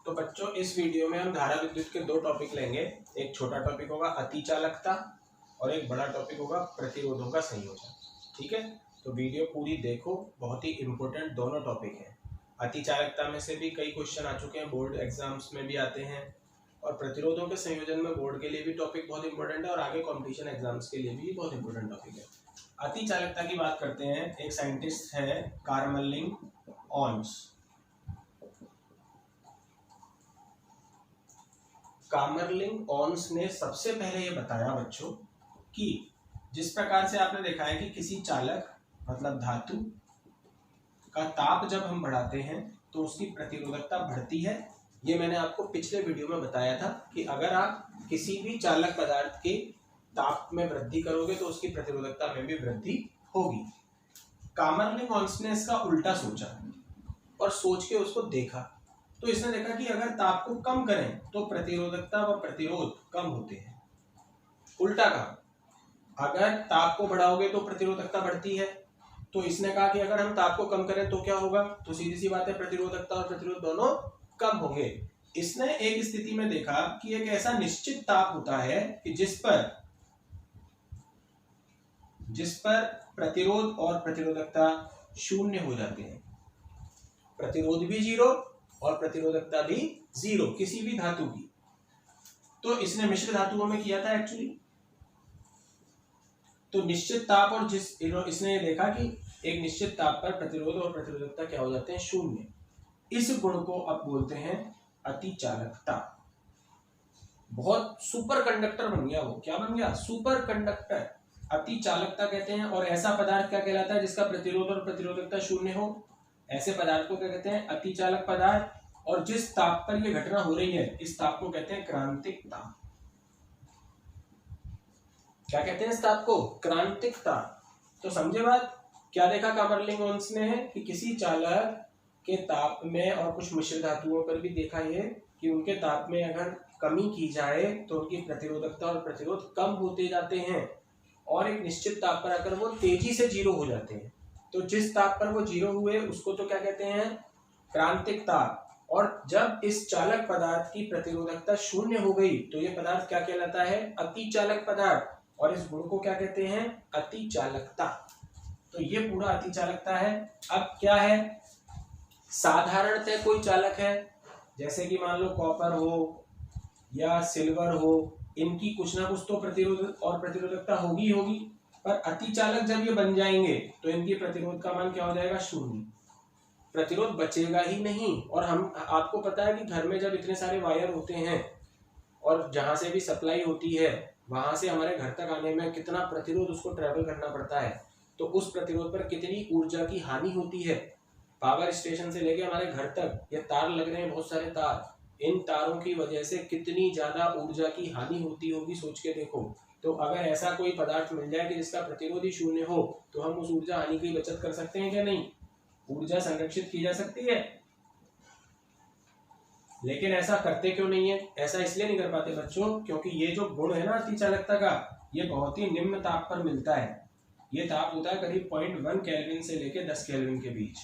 तो बच्चों इस वीडियो में हम धारा विद्युत के दो टॉपिक लेंगे। एक छोटा टॉपिक होगा अतिचालकता और एक बड़ा टॉपिक होगा प्रतिरोधों का संयोजन। ठीक है, तो वीडियो पूरी देखो, बहुत ही इंपॉर्टेंट दोनों टॉपिक हैं। अतिचालकता में से भी कई क्वेश्चन आ चुके हैं, बोर्ड एग्जाम्स में भी आते हैं, और प्रतिरोधों के संयोजन में बोर्ड के लिए भी टॉपिक बहुत इंपॉर्टेंट है और आगे कॉम्पिटिशन एग्जाम्स के लिए भी बहुत इंपॉर्टेंट टॉपिक है। अतिचालकता की बात करते हैं। एक साइंटिस्ट है कार्मलिंग ऑन्स। कार्मलिंग ऑन्स ने सबसे पहले ये बताया बच्चों कि जिस प्रकार से आपने देखा है कि किसी चालक मतलब धातु का ताप जब हम बढ़ाते हैं तो उसकी प्रतिरोधकता बढ़ती है। ये मैंने आपको पिछले वीडियो में बताया था कि अगर आप किसी भी चालक पदार्थ के ताप में वृद्धि करोगे तो उसकी प्रतिरोधकता में भी वृद्धि होगी। कार्मलिंग ऑन्स ने इसका उल्टा सोचा और सोच के उसको देखा, तो इसने देखा कि अगर ताप को कम करें तो प्रतिरोधकता व प्रतिरोध कम होते हैं। उल्टा कहा, अगर ताप को बढ़ाओगे तो प्रतिरोधकता बढ़ती है। तो इसने कहा कि अगर हम ताप को कम करें तो क्या होगा, तो सीधी सी बात है प्रतिरोधकता और प्रतिरोध दोनों कम होंगे। इसने एक स्थिति में देखा कि एक ऐसा निश्चित ताप होता है कि जिस पर प्रतिरोध और प्रतिरोधकता शून्य हो जाते हैं। प्रतिरोध भी जीरो और प्रतिरोधकता भी जीरो किसी भी धातु की। तो इसने मिश्र धातुओं में किया था एक्चुअली। तो निश्चित ताप और इसने ये देखा कि एक निश्चित ताप पर प्रतिरोध और प्रतिरोधकता क्या हो जाते हैं, शून्य। इस गुण को अब बोलते हैं अतिचालकता। बहुत सुपर कंडक्टर बन गया वो। क्या बन गया, सुपर कंडक्टर। अतिचालकता कहते हैं। और ऐसा पदार्थ क्या कहलाता है जिसका प्रतिरोध और प्रतिरोधकता शून्य हो, ऐसे पदार्थ को क्या कहते हैं, अतिचालक पदार्थ। और जिस ताप पर यह घटना हो रही है इस ताप को कहते हैं क्रांतिक ताप। क्या कहते हैं इस ताप को, क्रांतिक ताप। तो समझे बात, क्या देखा कार्मलिंग ऑन्स ने है कि किसी चालक के ताप में और कुछ मिश्र धातुओं पर भी देखा है कि उनके ताप में अगर कमी की जाए तो उनकी प्रतिरोधकता और प्रतिरोध कम होते जाते हैं और एक निश्चित ताप पर अगर वो तेजी से जीरो हो जाते हैं। तो जिस ताप पर वो जीरो हुए उसको तो क्या कहते हैं, क्रांतिक ताप। और जब इस चालक पदार्थ की प्रतिरोधकता शून्य हो गई तो ये पदार्थ क्या कहलाता है, अतिचालक पदार्थ। और इस गुण को क्या कहते हैं, अतिचालकता। तो ये पूरा अतिचालकता है। अब क्या है, साधारणतः कोई चालक है जैसे कि मान लो कॉपर हो या सिल्वर हो, इनकी कुछ ना कुछ तो प्रतिरोध और प्रतिरोधकता होगी होगी। पर अतिचालक जब ये बन जाएंगे तो इनकी प्रतिरोध का मान क्या हो जाएगा, शून्य। प्रतिरोध बचेगा ही नहीं। और हम आपको पता है कि घर में जब इतने सारे वायर होते हैं और जहां से भी सप्लाई होती है वहां से हमारे घर तक आने में कितना प्रतिरोध उसको ट्रेवल करना पड़ता है, तो उस प्रतिरोध पर कितनी ऊर्जा की हानि होती है। पावर स्टेशन से लेके हमारे घर तक ये तार लग रहे हैं, बहुत सारे तार, इन तारों की वजह से कितनी ज्यादा ऊर्जा की हानि होती होगी, सोच के देखो। तो अगर ऐसा कोई पदार्थ मिल जाए कि जिसका प्रतिरोध ही शून्य हो तो हम उस ऊर्जा हानि की बचत कर सकते हैं क्या, नहीं। ऊर्जा संरक्षित की जा सकती है, लेकिन ऐसा करते क्यों नहीं है। ऐसा इसलिए नहीं कर पाते बच्चों क्योंकि ये जो गुण है ना अतिचालकता का, ये बहुत ही निम्न ताप पर मिलता है। ये ताप होता है करीब 0.1 केल्विन से लेके 10 केल्विन के बीच।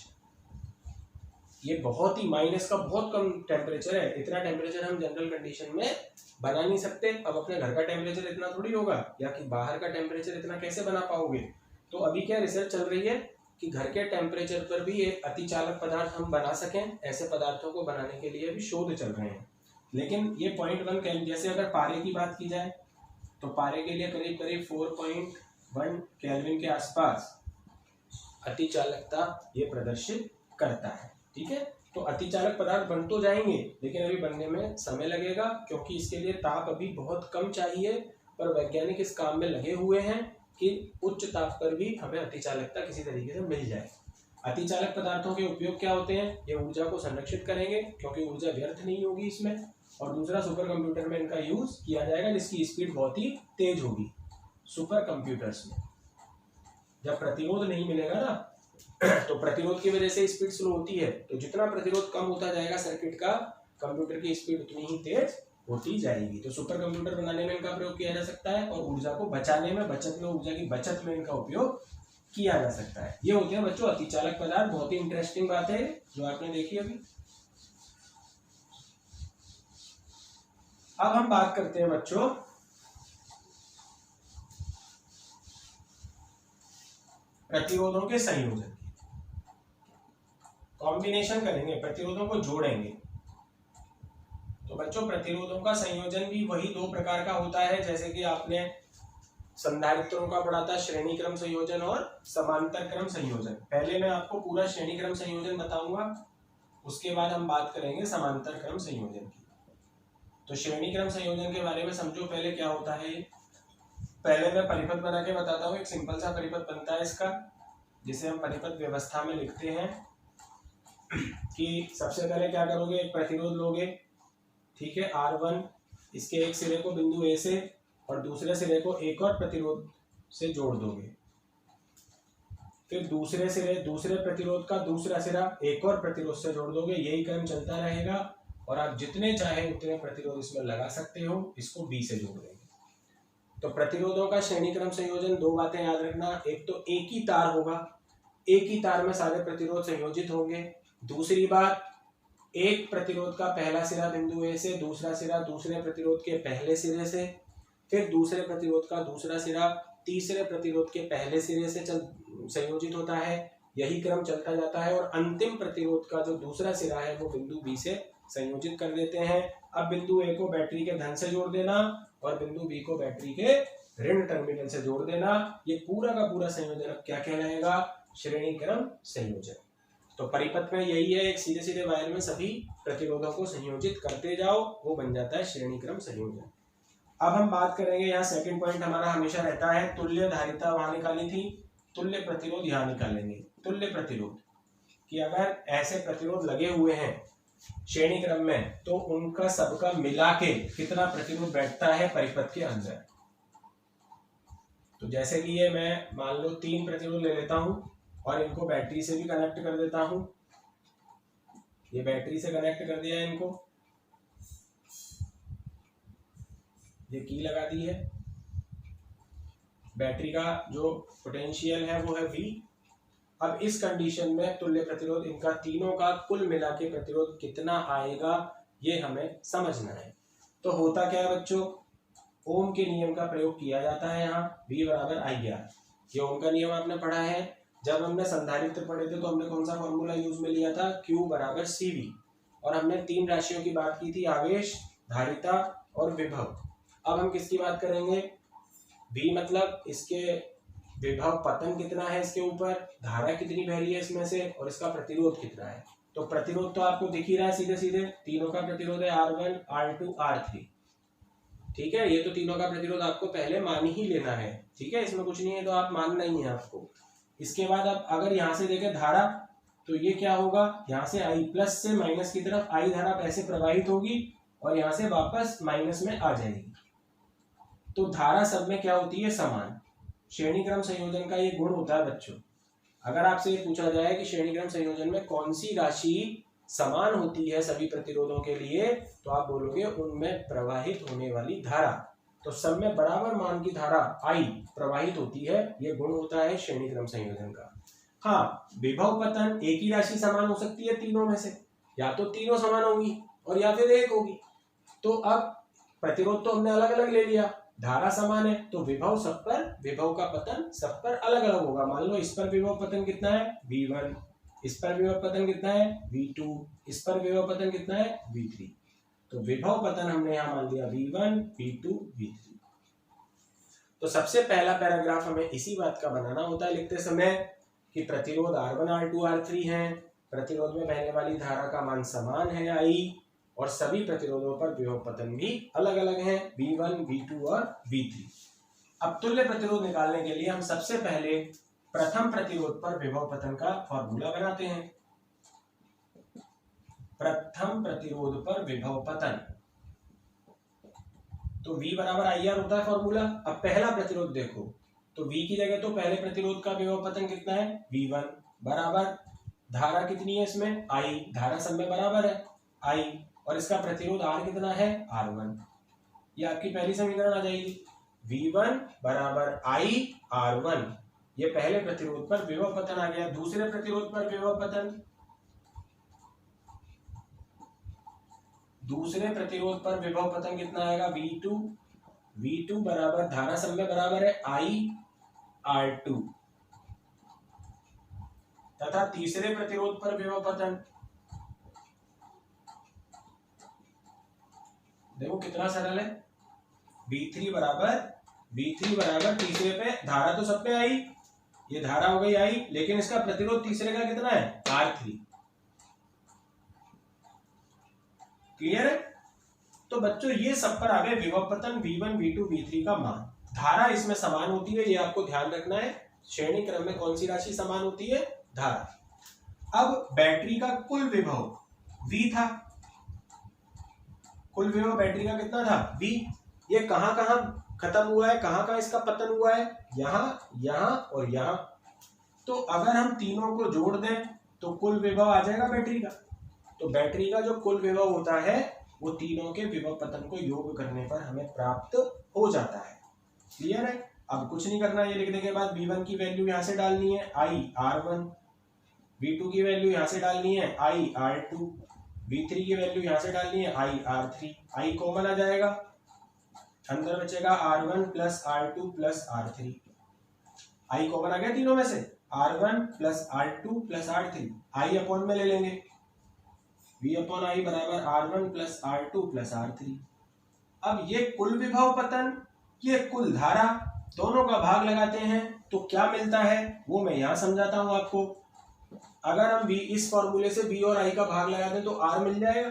ये बहुत ही माइनस का बहुत कम टेम्परेचर है। इतना टेम्परेचर हम जनरल कंडीशन में बना नहीं सकते। अब अपने घर का टेम्परेचर इतना थोड़ी होगा, या कि बाहर का टेम्परेचर इतना कैसे बना पाओगे। तो अभी क्या रिसर्च चल रही है कि घर के टेम्परेचर पर भी एक अतिचालक पदार्थ हम बना सकें। ऐसे पदार्थों को बनाने के लिए भी शोध चल रहे हैं। लेकिन ये 0.1 केल्विन, जैसे अगर पारे की बात की जाए तो पारे के लिए करीब करीब 4.1 केल्विन के आसपास अतिचालकता ये प्रदर्शित करता है। ठीक है, तो अतिचालक पदार्थ बन तो जाएंगे लेकिन अभी बनने में समय लगेगा क्योंकि इसके लिए ताप अभी बहुत कम चाहिए। पर वैज्ञानिक इस काम में लगे हुए हैं कि उच्च ताप पर भी हमें अतिचालकता किसी तरीके से मिल जाए। अतिचालक पदार्थों के उपयोग क्या होते हैं, ये ऊर्जा को संरक्षित करेंगे क्योंकि ऊर्जा व्यर्थ नहीं होगी इसमें। और दूसरा, सुपर कंप्यूटर में इनका यूज किया जाएगा जिसकी स्पीड बहुत ही तेज होगी। सुपर कंप्यूटर्स में जब प्रतिरोध नहीं मिलेगा ना तो प्रतिरोध की वजह से स्पीड स्लो होती है, तो जितना प्रतिरोध कम होता जाएगा सर्किट का, कंप्यूटर की स्पीड उतनी ही तेज होती जाएगी। तो सुपर कंप्यूटर बनाने में इनका प्रयोग किया जा सकता है और ऊर्जा को बचाने में, ऊर्जा की बचत में इनका उपयोग किया जा सकता है। ये होते हैं बच्चों अतिचालक पदार्थ। बहुत ही इंटरेस्टिंग बात है जो आपने देखी अभी। अब हम बात करते हैं बच्चों प्रतिरोधों के संयोजन, कॉम्बिनेशन करेंगे, प्रतिरोधों को जोड़ेंगे। तो बच्चों प्रतिरोधों का संयोजन भी वही दो प्रकार का होता है, जैसे कि आपने संधारित्रों का पढ़ा था, श्रेणी क्रम संयोजन और समांतर क्रम संयोजन। पहले मैं आपको पूरा श्रेणी क्रम संयोजन बताऊंगा, उसके बाद हम बात करेंगे समांतर क्रम संयोजन की। तो श्रेणी क्रम संयोजन के बारे में समझो पहले क्या होता है। पहले मैं परिपथ बना के बताता हूँ। एक सिंपल सा परिपथ बनता है इसका, जिसे हम परिपथ व्यवस्था में लिखते हैं कि सबसे पहले क्या करोगे, एक प्रतिरोध लोगे, ठीक है, R1, इसके एक सिरे को बिंदु A से और दूसरे सिरे को एक और प्रतिरोध से जोड़ दोगे। फिर दूसरे प्रतिरोध का दूसरा सिरा एक और प्रतिरोध से जोड़ दोगे। यही क्रम चलता रहेगा और आप जितने चाहे उतने प्रतिरोध इसमें लगा सकते हो। इसको B से जोड़ देंगे। तो प्रतिरोधों का श्रेणी क्रम संयोजन, दो बातें याद रखना। एक तो एक ही तार होगा, एक ही तार में सारे प्रतिरोध संयोजित होंगे। दूसरी बात, एक प्रतिरोध का पहला सिरा बिंदु A से, दूसरा सिरा दूसरे प्रतिरोध के पहले सिरे से, फिर दूसरे प्रतिरोध का दूसरा सिरा तीसरे प्रतिरोध के पहले सिरे से संयोजित होता है। यही क्रम चलता जाता है और अंतिम प्रतिरोध का जो दूसरा सिरा है वो बिंदु B से संयोजित कर देते हैं। अब बिंदु A को बैटरी के धन से जोड़ देना और बिंदु B को बैटरी के ऋण टर्मिनल से जोड़ देना। ये पूरा का पूरा संयोजन अब क्या कहलाएगा, श्रेणी क्रम संयोजन। तो परिपथ में यही है, एक सीधे सीधे वायर में सभी प्रतिरोधों को संयोजित करते जाओ, वो बन जाता है श्रेणी क्रम संयोजन। अब हम बात करेंगे, यहाँ सेकंड पॉइंट हमारा हमेशा रहता है तुल्य धारिता, वहां निकाली थी, तुल्य प्रतिरोध यहाँ निकालेंगे। तुल्य प्रतिरोध कि अगर ऐसे प्रतिरोध लगे हुए हैं श्रेणी क्रम में तो उनका सबका मिला के कितना प्रतिरोध बैठता है परिपथ के अंदर। तो जैसे कि ये मैं मान लो 3 प्रतिरोध ले लेता हूं और इनको बैटरी से भी कनेक्ट कर देता हूं। ये बैटरी से कनेक्ट कर दिया है, इनको ये की लगा दी है। बैटरी का जो पोटेंशियल है वो है V। अब इस कंडीशन में तुल्य प्रतिरोध इनका तीनों का कुल मिला के प्रतिरोध कितना आएगा ये हमें समझना है। तो होता क्या है बच्चों, ओम के नियम का प्रयोग किया जाता है। यहाँ V बराबर IR, ये ओम का नियम आपने पढ़ा है। जब हमने संधारित्र पढ़े थे तो हमने कौन सा फॉर्मूला यूज में लिया था, Q बराबर CV, और हमने 3 राशियों की बात की थी, आवेश, धारिता और विभव। अब हम किसकी बात करेंगे, V मतलब इसके विभव पतन कितना है, इसके ऊपर धारा कितनी बह रही है इसमें से, और इसका प्रतिरोध कितना है। तो प्रतिरोध तो आपको दिख ही रहा है सीधे सीधे, तीनों का प्रतिरोध है R1, R2, R3, ठीक है। ये तो तीनों का प्रतिरोध आपको पहले मान ही लेना है, ठीक है, इसमें कुछ नहीं है तो आप मानना ही है आपको। इसके बाद अब अगर यहाँ से देखें धारा, तो ये क्या होगा, यहाँ से I प्लस से माइनस की तरफ I धारा ऐसे प्रवाहित होगी और यहाँ से वापस माइनस में आ जाएगी। तो धारा सब में क्या होती है, समान। श्रेणी क्रम संयोजन का ये गुण होता है बच्चों। अगर आपसे ये पूछा जाए कि श्रेणी क्रम संयोजन में कौन सी राशि समान होती है सभी प्रतिरोधों के लिए, तो आप बोलोगे उनमें प्रवाहित होने वाली धारा। तो सब में बराबर मान की धारा I प्रवाहित होती है, ये गुण होता है श्रेणी क्रम संयोजन का। हाँ, विभव पतन एक ही राशि समान हो सकती है तीनों में से, या तो तीनों समान होगी और या फिर एक होगी। तो अब प्रतिरोध तो हमने अलग अलग ले लिया, धारा समान है तो विभव सब पर, विभव का पतन सब पर अलग अलग होगा। मान लो इस पर विभव पतन कितना है, V1, इस पर विभव पतन कितना है, V2, इस पर विभव पतन कितना है, V3। तो विभव पतन हमने यहाँ मान लिया V1, V2, V3। तो सबसे पहला पैराग्राफ हमें इसी बात का बनाना होता है लिखते समय कि प्रतिरोध R1, R2, R3 हैं, प्रतिरोध में बहने वाली धारा का मान समान है I, और सभी प्रतिरोधों पर विभव पतन भी अलग अलग हैं, V1, V2 और V3। अब तुल्य प्रतिरोध निकालने के लिए हम सबसे पहले प्रथम प्रतिरोध पर विभव पतन का फॉर्मूला बनाते हैं। प्रथम प्रतिरोध पर विभव पतन, तो V बराबर IR होता है फॉर्मूला। अब पहला प्रतिरोध देखो, तो V की जगह तो पहले प्रतिरोध का विभव पतन कितना है, V1 बराबर धारा कितनी है इसमें, I, धारा सब में बराबर है I, और इसका प्रतिरोध R कितना है, R1। ये आपकी पहली समीकरण आ जाएगी, V1 बराबर I R1। ये पहले प्रतिरोध पर विभव पतन आ गया। दूसरे प्रतिरोध पर विभव पतन, दूसरे प्रतिरोध पर विभव पतन कितना आएगा V2 बराबर धारा समय बराबर है IR2 तथा तीसरे प्रतिरोध पर विभव पतन देखो कितना सरल है। V3 बराबर तीसरे पे धारा तो सब पे आई, ये धारा हो गई आई, लेकिन इसका प्रतिरोध तीसरे का कितना है R3। क्लियर है। तो बच्चों ये सब पर आ गए विभव पतन V1 V2 V3 का मान। धारा इसमें समान होती है, ये आपको ध्यान रखना है। श्रेणी क्रम में कौन सी राशि समान होती है, धारा। अब बैटरी का कुल विभव V था, कुल विभव बैटरी का कितना था V। ये कहां कहां खत्म हुआ है, कहां कहां इसका पतन हुआ है, यहां और यहां। तो अगर हम तीनों को जोड़ दें तो कुल विभव आ जाएगा बैटरी का। तो बैटरी का जो कुल विभव होता है वो तीनों के विभव पतन को योग करने पर हमें प्राप्त हो जाता है। क्लियर है। अब कुछ नहीं करना, ये लिखने के बाद V1 की वैल्यू यहां से डालनी है IR1, V2 की वैल्यू यहां से डालनी है IR2, V3 की वैल्यू यहां से डालनी है IR3। I कॉमन आ जाएगा, अंदर बचेगा R1 plus R2 plus R3। I common आ गया तीनों में से, R1 plus R2 plus R3। I upon में ले लेंगे, V अपॉन I बराबर R1 plus R2 plus R3। अब ये कुल विभव पतन, ये कुल धारा, दोनों का भाग लगाते हैं तो क्या मिलता है वो मैं यहां समझाता हूं आपको। अगर हम V इस फॉर्मूले से V और I का भाग लगा दें तो R मिल जाएगा।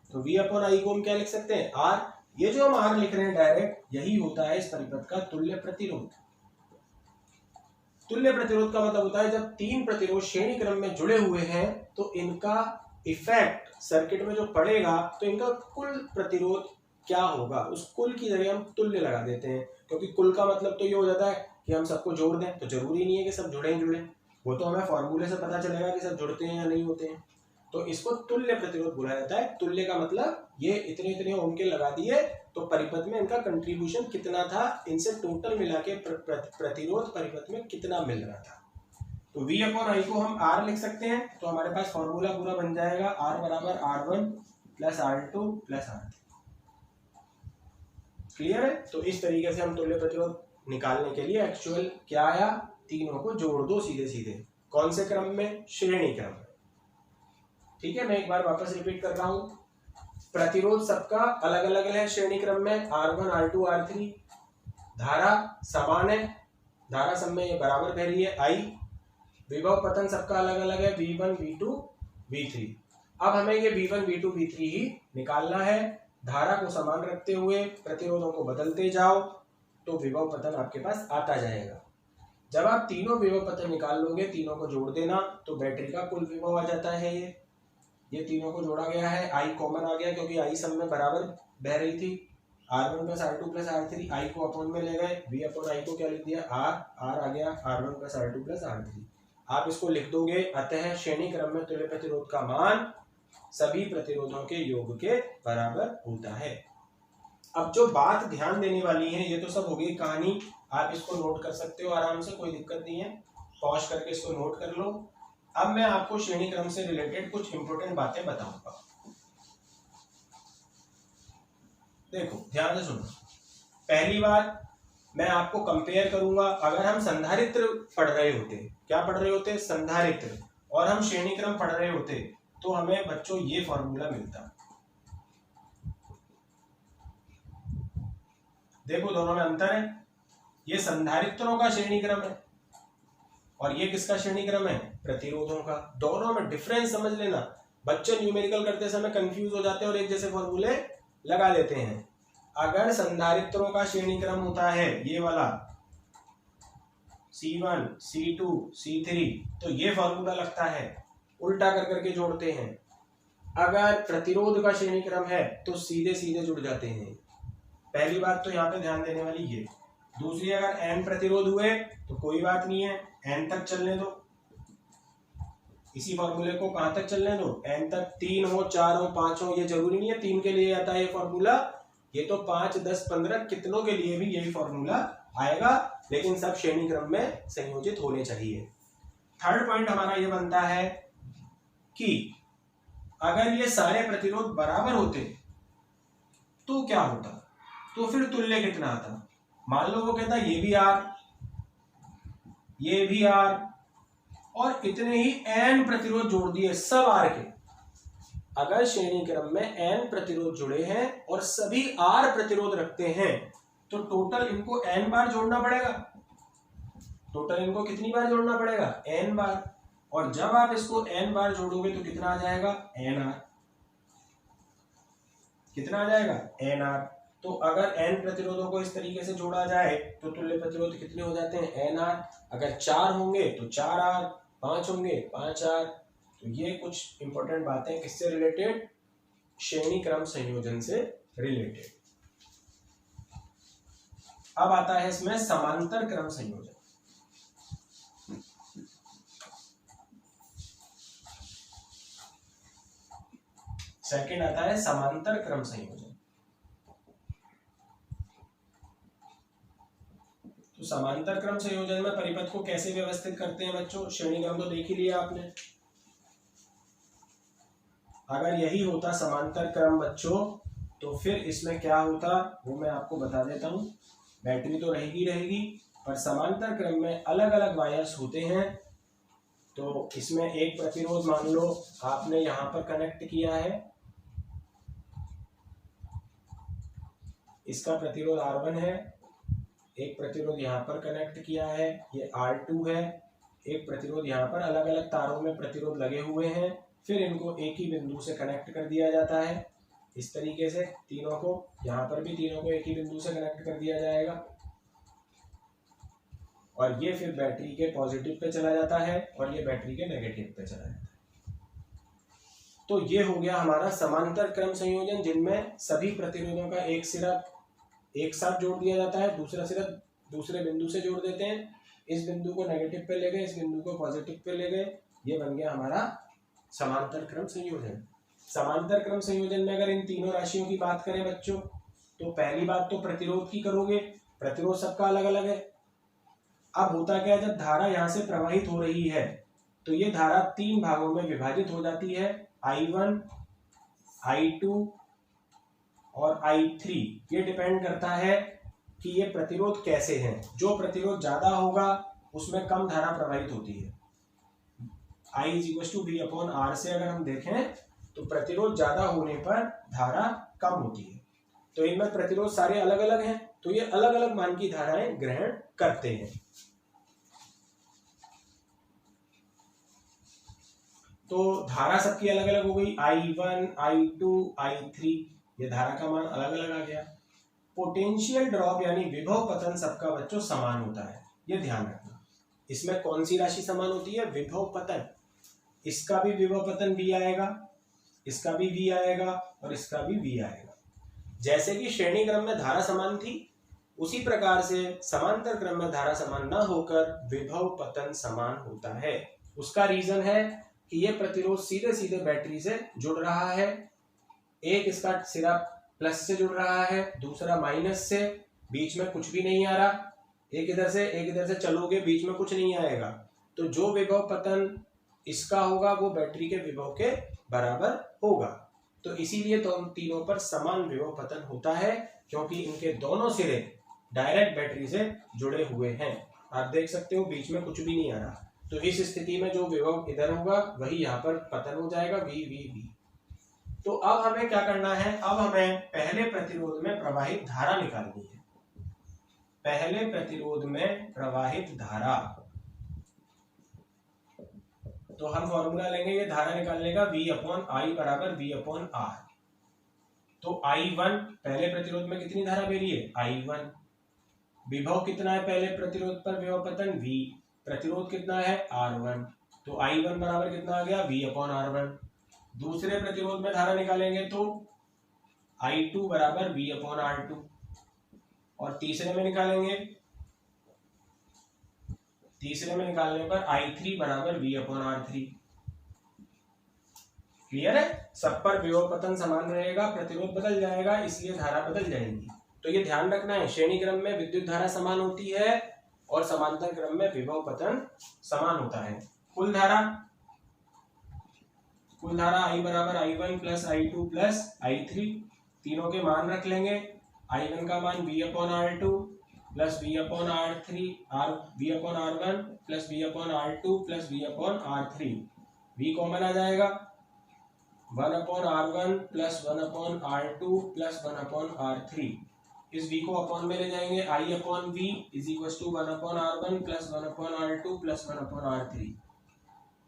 तो V अपॉन I को हम क्या लिख सकते हैं, R। ये जो हम R लिख रहे हैं डायरेक्ट, यही होता है इस परिपथ का तुल्य प्रतिरोध। तुल्य प्रतिरोध का मतलब होता है जब तीन प्रतिरोध श्रेणी क्रम में जुड़े हुए हैं तो इनका इफेक्ट सर्किट में जो पड़ेगा तो इनका कुल प्रतिरोध क्या होगा, उस कुल की जगह हम तुल्य लगा देते हैं। क्योंकि कुल का मतलब तो ये हो जाता है कि हम सबको जोड़ दें, तो जरूरी नहीं है कि सब जुड़े ही जुड़े, वो तो हमें फॉर्मूले से पता चलेगा कि सब जुड़ते हैं या नहीं होते हैं। तो इसको तुल्य प्रतिरोध बोला जाता है। तुल्य का मतलब ये इतने इतने ओम के लगा दिए तो परिपथ में इनका कंट्रीब्यूशन कितना था, इनसे टोटल मिला के प्रतिरोध परिपथ में कितना मिल रहा था। तो V अपॉन I को हम R लिख सकते हैं, तो हमारे पास फॉर्मूला पूरा बन जाएगा R बराबर R1 plus R2 plus R3। Clear है। तो इस तरीके से हम तुल्य प्रतिरोध निकालने के लिए एक्चुअल क्या आया, तीनों को जोड़ दो सीधे सीधे। कौन से क्रम में, श्रेणी क्रम में। ठीक है, मैं एक बार वापस रिपीट कर रहा हूं। प्रतिरोध सबका अलग अलग है श्रेणी क्रम में, R1 R2 R3। धारा समान है, धारा सब में ये बराबर बह रही है I। विभव पतन सबका अलग अलग है, V1 V2 V3। अब हमें ये V1 V2 V3 ही निकालना है। धारा को समान रखते हुए प्रतिरोधों को बदलते जाओ तो विभव पतन आपके पास आता जाएगा। जब आप तीनों विभव पतन निकाल लोगे, तीनों को जोड़ देना तो बैटरी का कुल विभव आ जाता है। ये तीनों को जोड़ा गया है, I कॉमन आ गया क्योंकि I सब में बराबर बह रही थी। R1 plus R2 plus R3, I को अपॉन में ले गए, V अपॉन I को क्या लिख दिया R आ गया R1 plus R2 plus R3। आप इसको लिख दोगे, अतः श्रेणी क्रम में तुल्य प्रतिरोध का मान सभी प्रतिरोधों के योग के बराबर होता है। अब जो बात ध्यान देने वाली है, ये तो सब हो गई कहानी, आप इसको नोट कर सकते हो आराम से, कोई दिक्कत नहीं है, पॉज करके इसको नोट कर लो। अब मैं आपको श्रेणी क्रम से रिलेटेड कुछ इंपॉर्टेंट बातें बताऊंगा। देखो ध्यान से सुनो। पहली बात, मैं आपको कंपेयर करूंगा। अगर हम संधारित्र पढ़ रहे होते, क्या पढ़ रहे होते, संधारित्र, और हम श्रेणी क्रम पढ़ रहे होते तो हमें बच्चों ये फॉर्मूला मिलता। देखो दोनों में अंतर है, ये संधारित्रों का श्रेणी क्रम है और ये किसका श्रेणी क्रम है, प्रतिरोधों का। दोनों में डिफरेंस समझ लेना। बच्चे न्यूमेरिकल करते समय कंफ्यूज हो जाते हैं और एक जैसे फॉर्मूले लगा देते हैं। अगर संधारित्रों का श्रेणी क्रम होता है ये वाला C1 C2 C3, तो ये फॉर्मूला लगता है, उल्टा कर करके जोड़ते हैं। अगर प्रतिरोध का श्रेणी क्रम है तो सीधे सीधे जुड़ जाते हैं। पहली बात तो यहाँ पे ध्यान देने वाली ये। दूसरी, अगर n प्रतिरोध हुए तो कोई बात नहीं है, n तक चलने दो, इसी फॉर्मूले को कहां तक चलने दो, n तक। 3 हो 4 हो 5 हो, ये जरूरी नहीं है 3 के लिए आता है ये फॉर्मूला, ये तो 5 10 15 कितनों के लिए भी यही फॉर्मूला आएगा, लेकिन सब श्रेणी क्रम में संयोजित होने चाहिए। थर्ड पॉइंट हमारा ये बनता है कि अगर ये सारे प्रतिरोध बराबर होते तो क्या होता, तो फिर तुल्य कितना आता। मान लो वो कहता ये भी R, ये भी R, और इतने ही n प्रतिरोध जोड़ दिए सब R के। अगर श्रेणी क्रम में n प्रतिरोध जुड़े हैं और सभी R प्रतिरोध रखते हैं तो टोटल इनको n बार जोड़ना पड़ेगा। टोटल इनको कितनी बार जोड़ना पड़ेगा, n बार। और जब आप इसको n बार जोड़ोगे तो कितना आ जाएगा, nr। कितना आ जाएगा, nr। तो अगर n प्रतिरोधों को इस तरीके से जोड़ा जाए तो तुल्य प्रतिरोध कितने हो जाते हैं, nr। अगर 4 होंगे तो 4r, 5 होंगे 5r। तो ये कुछ इंपॉर्टेंट बातें किससे रिलेटेड, श्रेणी क्रम संयोजन से रिलेटेड। अब आता है इसमें समांतर क्रम संयोजन। सेकंड आता है समांतर क्रम संयोजन। तो समांतर क्रम संयोजन में परिपथ को कैसे व्यवस्थित करते हैं बच्चों, श्रेणी क्रम तो देख ही लिया आपने। अगर यही होता समांतर क्रम बच्चों तो फिर इसमें क्या होता वो मैं आपको बता देता हूं। बैटरी तो रहेगी पर समांतर क्रम में अलग अलग वायर्स होते हैं। तो इसमें एक प्रतिरोध मान लो आपने यहां पर कनेक्ट किया है, इसका प्रतिरोध R1 है। एक प्रतिरोध यहाँ पर कनेक्ट किया है, ये R2 है। एक प्रतिरोध यहाँ पर अलग अलग तारों में प्रतिरोध लगे हुए हैं, फिर इनको एक ही बिंदु से कनेक्ट कर दिया जाता है इस तरीके से तीनों को। यहाँ पर भी तीनों को एक ही बिंदु से कनेक्ट कर दिया जाएगा और ये फिर बैटरी के पॉजिटिव पे चला जाता है और ये बैटरी के नेगेटिव पे चला जाता है। तो ये हो गया हमारा समांतर क्रम संयोजन, जिनमें सभी प्रतिरोधों का एक सिरा एक साथ जोड़ दिया जाता है, दूसरा सिरा दूसरे बिंदु से जोड़ देते हैं। इस बिंदु को नेगेटिव पे ले गए, इस बिंदु को पॉजिटिव पे ले गए, ये बन गया हमारा समांतर क्रम संयोजन। समांतर क्रम संयोजन में अगर इन तीनों राशियों की बात करें बच्चों तो पहली बात तो प्रतिरोध की करोगे, प्रतिरोध सबका अलग अलग है। अब होता क्या है, जब धारा यहाँ से प्रवाहित हो रही है तो ये धारा 3 भागों में विभाजित हो जाती है, I1, I2 और I3। ये डिपेंड करता है कि ये प्रतिरोध कैसे हैं। जो प्रतिरोध ज्यादा होगा उसमें कम धारा प्रवाहित होती है। I = V/R से अगर हम देखें तो प्रतिरोध ज्यादा होने पर धारा कम होती है। तो इनमें प्रतिरोध सारे अलग अलग हैं तो ये अलग अलग मान की धाराएं ग्रहण करते हैं। तो धारा सबकी अलग अलग हो गई, I1, I2, I3, ये धारा का मान अलग अलग आ गया। पोटेंशियल ड्रॉप यानी विभव पतन सबका बच्चों समान होता है, ये ध्यान रखना। इसमें कौन सी राशि समान होती है, विभव पतन। इसका भी विभव पतन V आएगा, इसका भी V आएगा और इसका भी V आएगा। जैसे कि श्रेणी क्रम में धारा समान थी उसी प्रकार से समांतर क्रम में धारा समान न होकर विभव पतन समान होता है। उसका रीजन है कि ये प्रतिरोध सीधे सीधे बैटरी से जुड़ रहा है। एक इसका सिरा प्लस से जुड़ रहा है, दूसरा माइनस से, बीच में कुछ भी नहीं आ रहा। एक इधर से चलोगे बीच में कुछ नहीं आएगा। तो जो विभव पतन इसका होगा वो बैटरी के विभव के बराबर होगा। तो इसीलिए तो उन तीनों पर समान विभव पतन होता है, क्योंकि इनके दोनों सिरे डायरेक्ट बैटरी से जुड़े हुए हैं। आप देख सकते हो बीच में कुछ भी नहीं आ रहा। तो इस स्थिति में जो विभव इधर होगा वही यहाँ पर पतन हो जाएगा, V। तो अब हमें क्या करना है, अब हमें पहले प्रतिरोध में प्रवाहित धारा निकालनी है। पहले प्रतिरोध में प्रवाहित धारा, तो हम फॉर्मूला लेंगे ये धारा निकालने का, V/I = V/R। तो I1 पहले प्रतिरोध में कितनी धारा बह रही है, I1। विभव कितना है पहले प्रतिरोध पर, विभव पतन V। प्रतिरोध कितना है, R1। तो I1 बराबर कितना आ गया, V/R1। दूसरे प्रतिरोध में धारा निकालेंगे तो I2 = V/R2। और तीसरे में निकालेंगे, तीसरे में निकालने पर I3 = V/R3। क्लियर है, सब पर विभव पतन समान रहेगा, प्रतिरोध बदल जाएगा इसलिए धारा बदल जाएगी। तो ये ध्यान रखना है, श्रेणी क्रम में विद्युत धारा समान होती है और समांतर क्रम में विभव पतन समान होता है। कुल धारा कुल धारा I बराबर I1 plus I2 plus I3, तीनों के मान रख लेंगे। I1 का मान V/R2 plus V/R3 V/R1 plus V/R2 plus V/R3, V common आ जाएगा, 1/R1 plus 1/R2 plus 1/R3, इस V को अपॉन में ले जाएंगे, I/V is equal to 1/R1 plus 1/R2 plus 1/R3।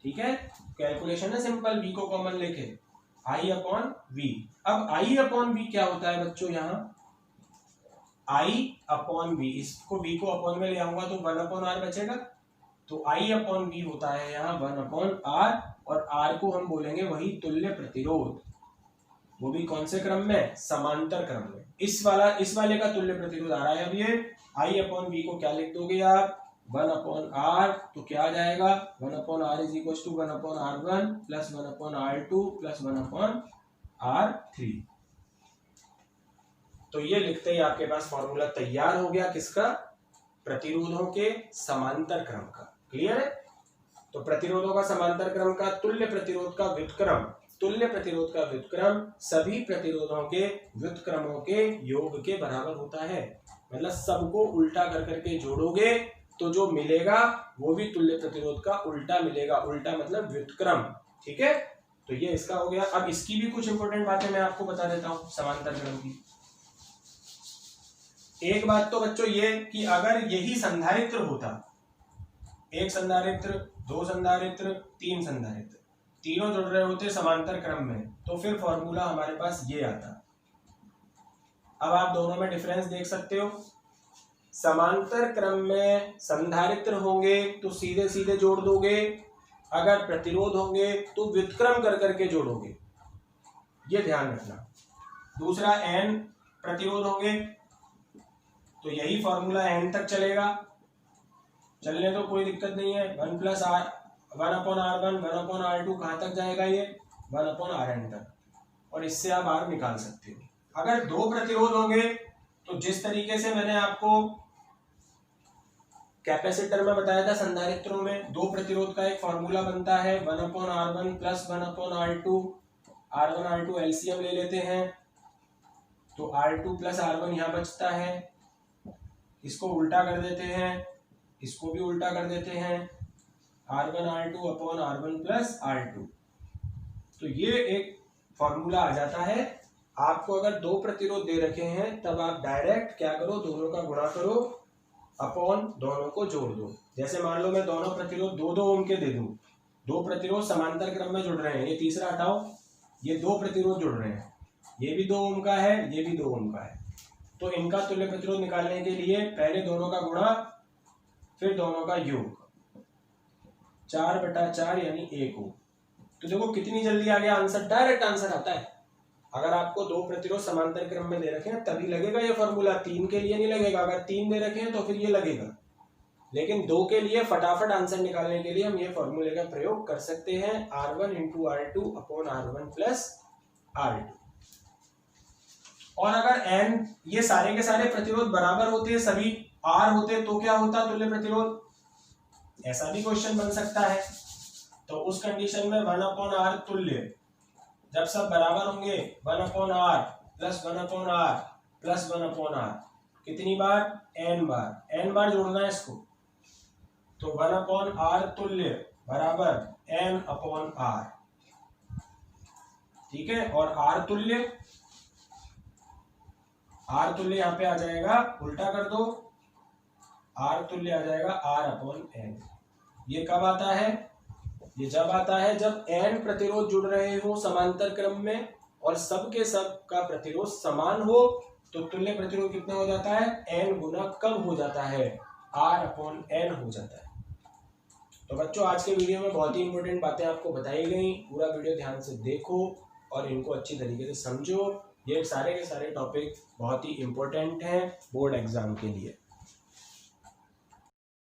ठीक है, कैलकुलेशन है सिंपल, V को कॉमन लेके I/V। अब I/V क्या होता है बच्चों, यहाँ I/V, इसको V को अपॉन में ले आऊंगा तो 1/R बचेगा, तो I/V होता है यहाँ 1/R, और R को हम बोलेंगे वही तुल्य प्रतिरोध, वो भी कौन से क्रम में, समांतर क्रम में। इस वाले का तुल्य प्रतिरोध आ रहा है। अब ये I/V को क्या लिख दोगे आप, 1/R, तो क्या आ जाएगा, 1/R is equal to 1/R1 plus 1/R2 plus 1/R3। तो ये लिखते ही आपके पास फॉर्मूला तैयार हो गया, किसका, प्रतिरोधों के समांतर क्रम का। क्लियर है। तो प्रतिरोधों का समांतर क्रम का तुल्य प्रतिरोध का व्युत्क्रम, तुल्य प्रतिरोध का व्युत्क्रम सभी प्रतिरोधों के व्युत्क्रमों के योग के बराबर होता है। मतलब सबको उल्टा कर करके जोड़ोगे तो जो मिलेगा वो भी तुल्य प्रतिरोध का उल्टा मिलेगा, उल्टा मतलब व्युत्क्रम। ठीक है, तो ये इसका हो गया। अब इसकी भी कुछ इंपॉर्टेंट बातें मैं आपको बता देता हूं समांतर क्रम की। एक बात तो बच्चों ये कि अगर यही संधारित्र होता, एक संधारित्र, दो संधारित्र, तीन संधारित्र, तीनों जुड़ रहे होते समांतर क्रम में, तो फिर फॉर्मूला हमारे पास ये आता। अब आप दोनों में डिफरेंस देख सकते हो, समांतर क्रम में संधारित्र होंगे तो सीधे सीधे जोड़ दोगे, अगर प्रतिरोध होंगे तो व्युत्क्रम कर करके जोड़ोगे, ये ध्यान रखना। दूसरा, n प्रतिरोध होंगे तो यही फॉर्मूला n तक चलेगा, चलने तो कोई दिक्कत नहीं है। 1 प्लस R 1/R1 1/R2 कहाँ तक जाएगा, ये 1/Rn तक, और इससे आप R निकाल सकते हो। अगर दो प्रतिरोध होंगे तो जिस तरीके से मैंने आपको कैपेसिटर में बताया था, संधारित्रों में दो प्रतिरोध का एक फॉर्मूला बनता है 1/R1 plus 1/R2, R1 R2 LCM ले लेते हैं तो R2 प्लस R1 यहाँ बचता है, इसको उल्टा कर देते हैं, इसको भी उल्टा कर देते हैं, R1 R2 upon R1 plus R2, तो ये एक फॉर्मूला आ जाता है। आपको अगर दो प्रतिरोध दे रखे हैं तब आप डायरेक्ट क्या करो, दोनों का गुणा करो अपॉन दोनों को जोड़ दो। जैसे मान लो मैं दोनों प्रतिरोध 2-2 ओम के दे दूं, दो प्रतिरोध समांतर क्रम में जुड़ रहे हैं, ये तीसरा हटाओ, ये दो प्रतिरोध जुड़ रहे हैं, ये भी 2 ओम का है, ये भी 2 ओम का है, तो इनका तुल्य प्रतिरोध निकालने के लिए पहले दोनों का गुणा फिर दोनों का योग, 4/4 यानी 1 ओम। तो देखो कितनी जल्दी आ गया आंसर, डायरेक्ट आंसर आता है। अगर आपको दो प्रतिरोध समांतर क्रम में दे रखे हैं तभी लगेगा ये फॉर्मूला, 3 के लिए नहीं लगेगा। अगर 3 दे रखे हैं तो फिर ये लगेगा, लेकिन 2 के लिए फटाफट आंसर निकालने के लिए हम ये फॉर्मूले का प्रयोग कर सकते हैं, R1 × R2 upon R1 plus R2। और अगर n ये सारे के सारे प्रतिरोध बराबर होते, सभी R होते, तो क्या होता तुल्य प्रतिरोध, ऐसा भी क्वेश्चन बन सकता है। तो उस कंडीशन में 1/R तुल्य, जब सब बराबर होंगे 1/R plus 1/R plus 1/R, कितनी बार, n बार, n बार जोड़ना है इसको, तो 1/R तुल्य बराबर n/R। ठीक है, और R तुल्य यहाँ पे आ जाएगा, उल्टा कर दो, R तुल्य आ जाएगा R/n। ये कब आता है, ये जब आता है जब n प्रतिरोध जुड़ रहे हो समांतर क्रम में और सबके सब का प्रतिरोध समान हो, तो तुल्य प्रतिरोध कितना हो जाता है, n गुना कम हो जाता है, R/n हो जाता है। तो बच्चों आज के वीडियो में बहुत ही इंपॉर्टेंट बातें आपको बताई गई, पूरा वीडियो ध्यान से देखो और इनको अच्छी तरीके से समझो। ये सारे के सारे टॉपिक बहुत ही इंपॉर्टेंट हैं बोर्ड एग्जाम के लिए।